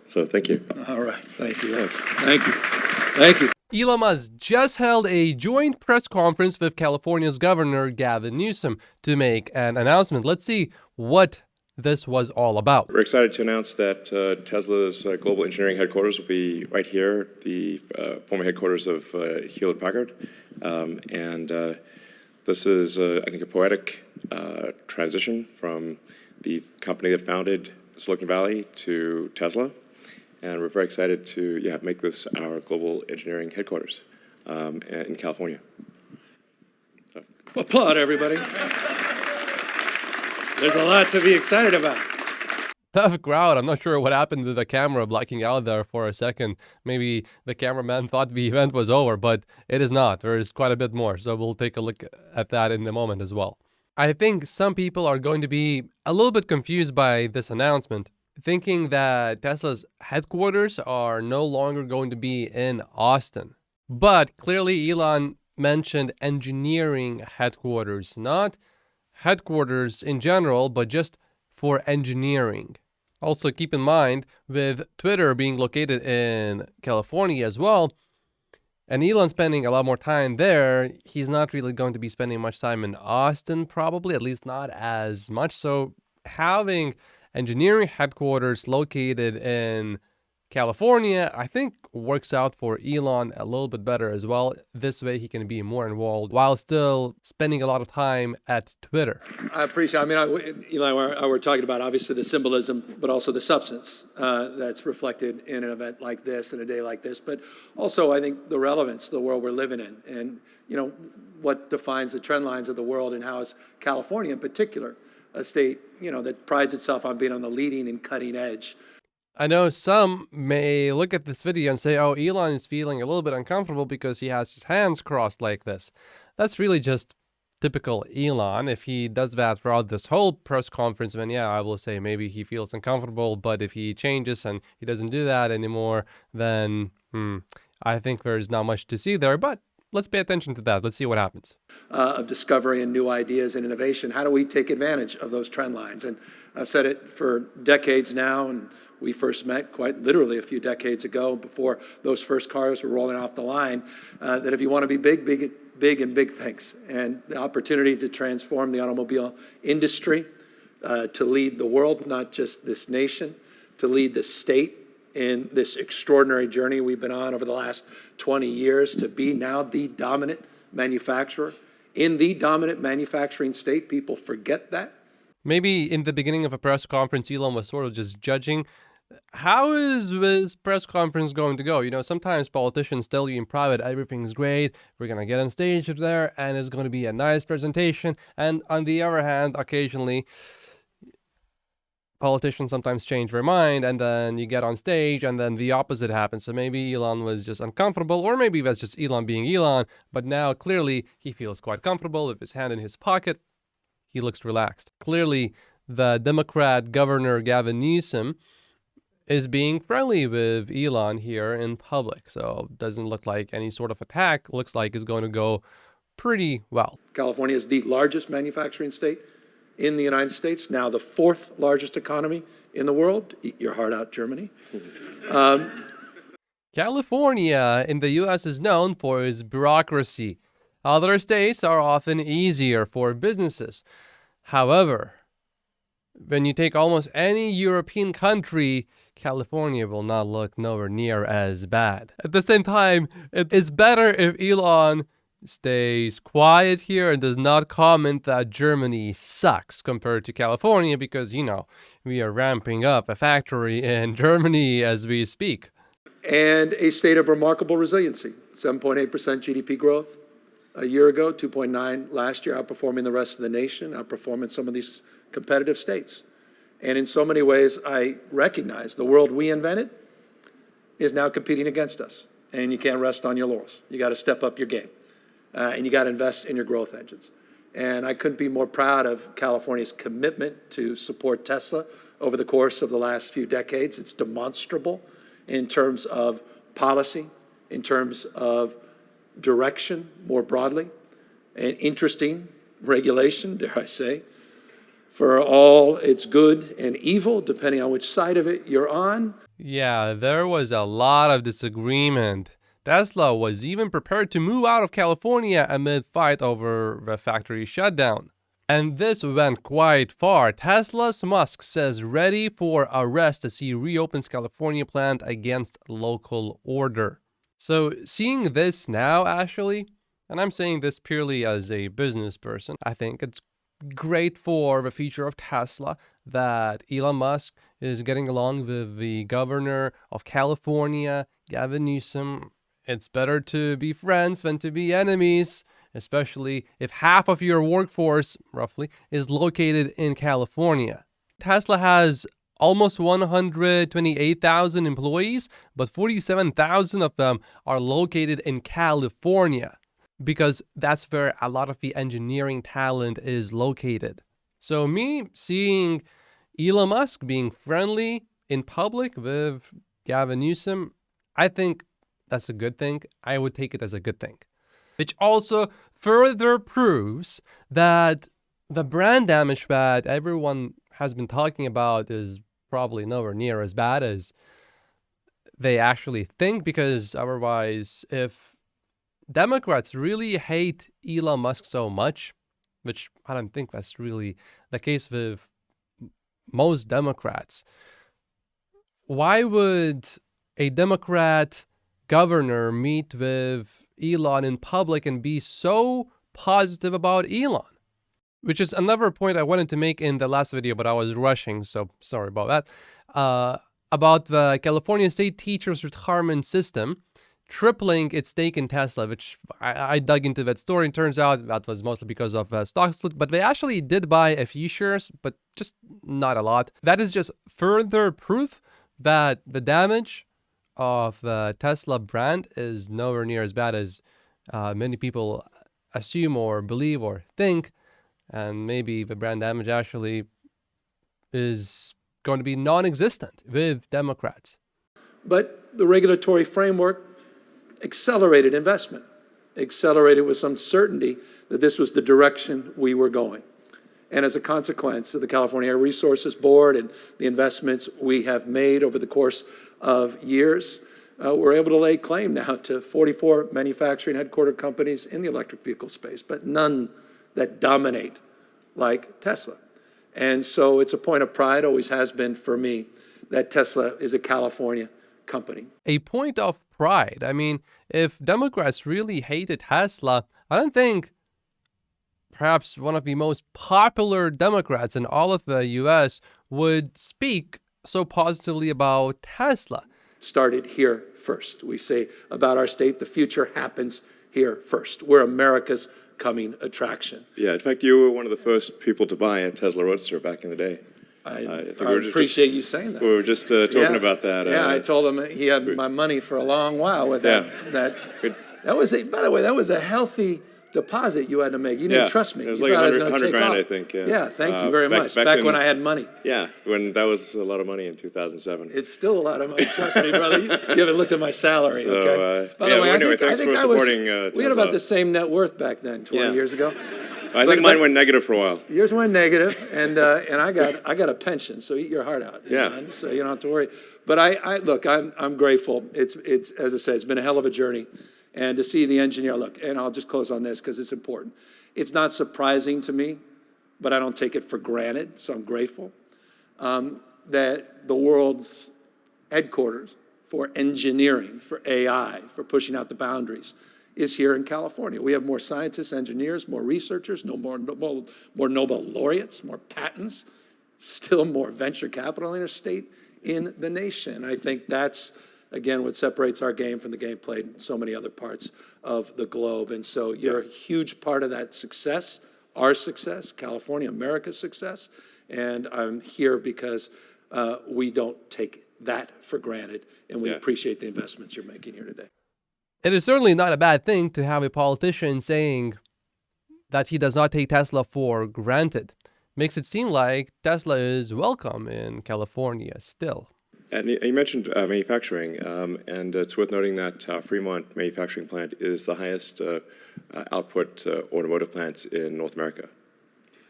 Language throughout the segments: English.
So thank you. All right. Thanks, Elon. Thanks. Thank you. Thank you. Elon Musk just held a joint press conference with California's Governor Gavin Newsom to make an announcement. Let's see what this was all about. We're excited to announce that Tesla's global engineering headquarters will be right here, the former headquarters of Hewlett-Packard. This is, I think, a poetic transition from the company that founded Silicon Valley to Tesla. And we're very excited to make this our global engineering headquarters in California. So. Applaud, everybody. There's a lot to be excited about. Tough crowd. I'm not sure what happened to the camera blacking out there for a second. Maybe the cameraman thought the event was over, but it is not. There is quite a bit more, so we'll take a look at that in a moment as well. I think some people are going to be a little bit confused by this announcement, thinking that Tesla's headquarters are no longer going to be in Austin. But clearly Elon mentioned engineering headquarters, not headquarters in general, but just for engineering. Also keep in mind, with Twitter being located in California as well, and Elon spending a lot more time there, he's not really going to be spending much time in Austin, probably, at least not as much. So having engineering headquarters located in California, I think works out for Elon a little bit better as well. This way he can be more involved while still spending a lot of time at Twitter. I appreciate it. I mean, Eli and I were talking about obviously the symbolism, but also the substance that's reflected in an event like this, in a day like this. But also, I think the relevance of the world we're living in, and what defines the trend lines of the world, and how is California in particular a state that prides itself on being on the leading and cutting edge. I know some may look at this video and say, oh, Elon is feeling a little bit uncomfortable because he has his hands crossed like this. That's really just typical Elon. If he does that throughout this whole press conference, then yeah, I will say maybe he feels uncomfortable. But if he changes and he doesn't do that anymore, then I think there's not much to see there. But let's pay attention to that. Let's see what happens. Of discovery and new ideas and innovation. How do we take advantage of those trend lines? And I've said it for decades now, and we first met quite literally a few decades ago, before those first cars were rolling off the line, that if you want to be big in big things, and the opportunity to transform the automobile industry, to lead the world, not just this nation, to lead the state in this extraordinary journey we've been on over the last 20 years, to be now the dominant manufacturer in the dominant manufacturing state. People forget that. Maybe in the beginning of a press conference, Elon was sort of just judging. How is this press conference going to go? Sometimes politicians tell you in private, everything's great, we're going to get on stage there, and it's going to be a nice presentation. And on the other hand, occasionally, politicians sometimes change their mind, and then you get on stage, and then the opposite happens. So maybe Elon was just uncomfortable, or maybe that's just Elon being Elon. But now, clearly, he feels quite comfortable with his hand in his pocket. He looks relaxed. Clearly, the Democrat Governor Gavin Newsom is being friendly with Elon here in public. So it doesn't look like any sort of attack. Looks like it's going to go pretty well. California is the largest manufacturing state in the United States, now the fourth largest economy in the world. Eat your heart out, Germany. California in the U.S. is known for its bureaucracy. Other states are often easier for businesses. However, when you take almost any European country, California will not look nowhere near as bad. At the same time, it is better if Elon stays quiet here and does not comment that Germany sucks compared to California, because, we are ramping up a factory in Germany as we speak. And a state of remarkable resiliency. 7.8% GDP growth a year ago, 2.9 last year, outperforming the rest of the nation, outperforming some of these competitive states. And in so many ways, I recognize the world we invented is now competing against us. And you can't rest on your laurels. You got to step up your game. And you got to invest in your growth engines. And I couldn't be more proud of California's commitment to support Tesla over the course of the last few decades. It's demonstrable in terms of policy, in terms of direction more broadly, and interesting regulation, dare I say, for all its good and evil, depending on which side of it you're on. Yeah, there was a lot of disagreement. Tesla was even prepared to move out of California amid fight over the factory shutdown. And this went quite far. Tesla's Musk says ready for arrest as he reopens California plant against local order. So seeing this now, actually, and I'm saying this purely as a business person, I think it's great for the future of Tesla that Elon Musk is getting along with the governor of California, Gavin Newsom. It's better to be friends than to be enemies, especially if half of your workforce, roughly, is located in California. Tesla has almost 128,000 employees, but 47,000 of them are located in California, because that's where a lot of the engineering talent is located. So me seeing Elon Musk being friendly in public with Gavin Newsom, I think that's a good thing. I would take it as a good thing. Which also further proves that the brand damage that everyone has been talking about is probably nowhere near as bad as they actually think, because otherwise, if Democrats really hate Elon Musk so much, which I don't think that's really the case with most Democrats, why would a Democrat governor meet with Elon in public and be so positive about Elon? Which is another point I wanted to make in the last video, but I was rushing, so sorry about that. About the California State Teachers Retirement System tripling its stake in Tesla, which I dug into that story, and turns out that was mostly because of stock split, but they actually did buy a few shares, but just not a lot. That is just further proof that the damage of the Tesla brand is nowhere near as bad as many people assume or believe or think, and maybe the brand damage actually is going to be non-existent with Democrats. But the regulatory framework accelerated investment, accelerated with some certainty that this was the direction we were going. And as a consequence of the California Air Resources Board and the investments we have made over the course of years, we're able to lay claim now to 44 manufacturing headquartered companies in the electric vehicle space, but none that dominate like Tesla. And so it's a point of pride, always has been for me, that Tesla is a California company. A point of pride. I mean, if Democrats really hated Tesla, I don't think perhaps one of the most popular Democrats in all of the US would speak so positively about Tesla. Started here first. We say about our state, the future happens here first. We're America's coming attraction. Yeah, in fact, you were one of the first people to buy a Tesla Roadster back in the day. I appreciate you saying that. We were just talking about that. Yeah, I told him he had my money for a long while with that. Good. That was by the way, that was a healthy deposit you had to make. You didn't trust me. It was you like thought I was going to 100 take grand, off. I think. Yeah, thank you very much. Back when I had money. Yeah, when that was a lot of money in 2007. It's still a lot of money. Trust me, brother. You haven't looked at my salary, So, okay? By yeah, the way, well, anyway, I thanks think for supporting we had Tesla. about the same net worth back then, 20 years ago. I think mine went negative for a while. Yours went negative, and I got a pension, so eat your heart out. Yeah. So you don't have to worry. But I look, I'm grateful. It's as I said, it's been a hell of a journey, and to see the engineer look. And I'll just close on this because it's important. It's not surprising to me, but I don't take it for granted. So I'm grateful that the world's headquarters for engineering, for AI, for pushing out the boundaries, is here in California. We have more scientists, engineers, more researchers, more Nobel laureates, more patents, still more venture capital interstate in the nation. I think that's, again, what separates our game from the game played in so many other parts of the globe. And so you're a huge part of that success, our success, California, America's success. And I'm here because we don't take that for granted, and we appreciate the investments you're making here today. It is certainly not a bad thing to have a politician saying that he does not take Tesla for granted. Makes it seem like Tesla is welcome in California still. And you mentioned manufacturing, and it's worth noting that Fremont manufacturing plant is the highest output automotive plant in North America.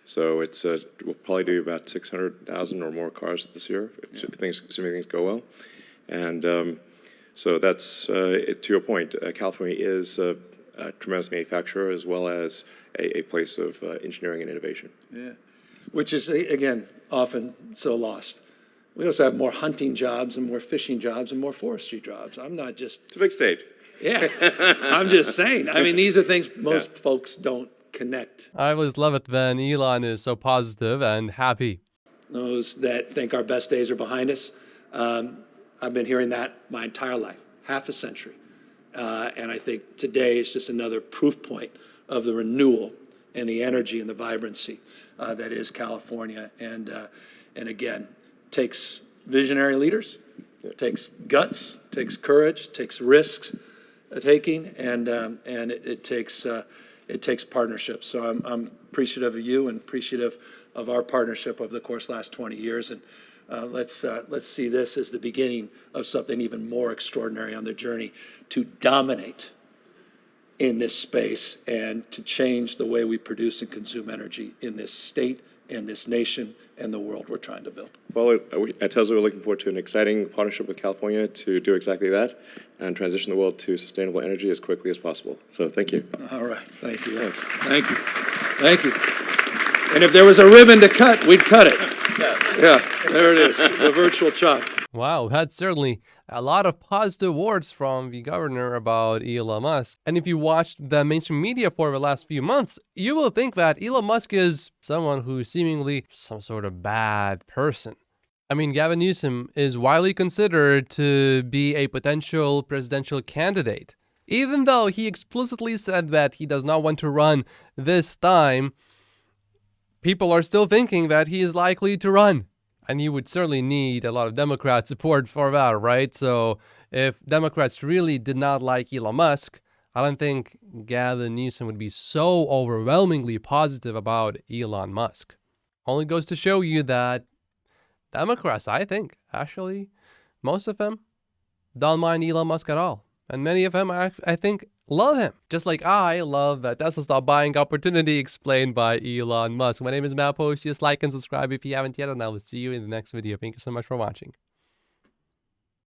So it's we'll probably do about 600,000 or more cars this year, assuming things go well. And so that's, to your point, California is a tremendous manufacturer as well as a place of engineering and innovation. Yeah, which is, again, often so lost. We also have more hunting jobs and more fishing jobs and more forestry jobs. I'm not just... It's a big state. Yeah, I'm just saying. I mean, these are things most folks don't connect. I always love it when Elon is so positive and happy. Those that think our best days are behind us, I've been hearing that my entire life, half a century. And I think today is just another proof point of the renewal and the energy and the vibrancy that is California. And again, takes visionary leaders, takes guts, takes courage, takes risks taking, and it takes partnerships. So I'm appreciative of you and appreciative of our partnership over the course of the last 20 years. And let's see this as the beginning of something even more extraordinary on the journey to dominate in this space and to change the way we produce and consume energy in this state, in this nation, and the world we're trying to build. Well, at Tesla, we're looking forward to an exciting partnership with California to do exactly that and transition the world to sustainable energy as quickly as possible. So thank you. All right. Thanks, Elon. Thank you. Thank you. And if there was a ribbon to cut, we'd cut it. Yeah, there it is, the virtual chop. Wow, that's certainly a lot of positive words from the governor about Elon Musk. And if you watched the mainstream media for the last few months, you will think that Elon Musk is someone who's seemingly some sort of bad person. I mean, Gavin Newsom is widely considered to be a potential presidential candidate. Even though he explicitly said that he does not want to run this time, people are still thinking that he is likely to run. And you would certainly need a lot of Democrat support for that, right? So if Democrats really did not like Elon Musk, I don't think Gavin Newsom would be so overwhelmingly positive about Elon Musk. Only goes to show you that Democrats, I think, actually, most of them don't mind Elon Musk at all. And many of them, I think, love him. Just like I love that Tesla Stop Buying Opportunity explained by Elon Musk. My name is Matt Post. Just like and subscribe if you haven't yet, and I will see you in the next video. Thank you so much for watching.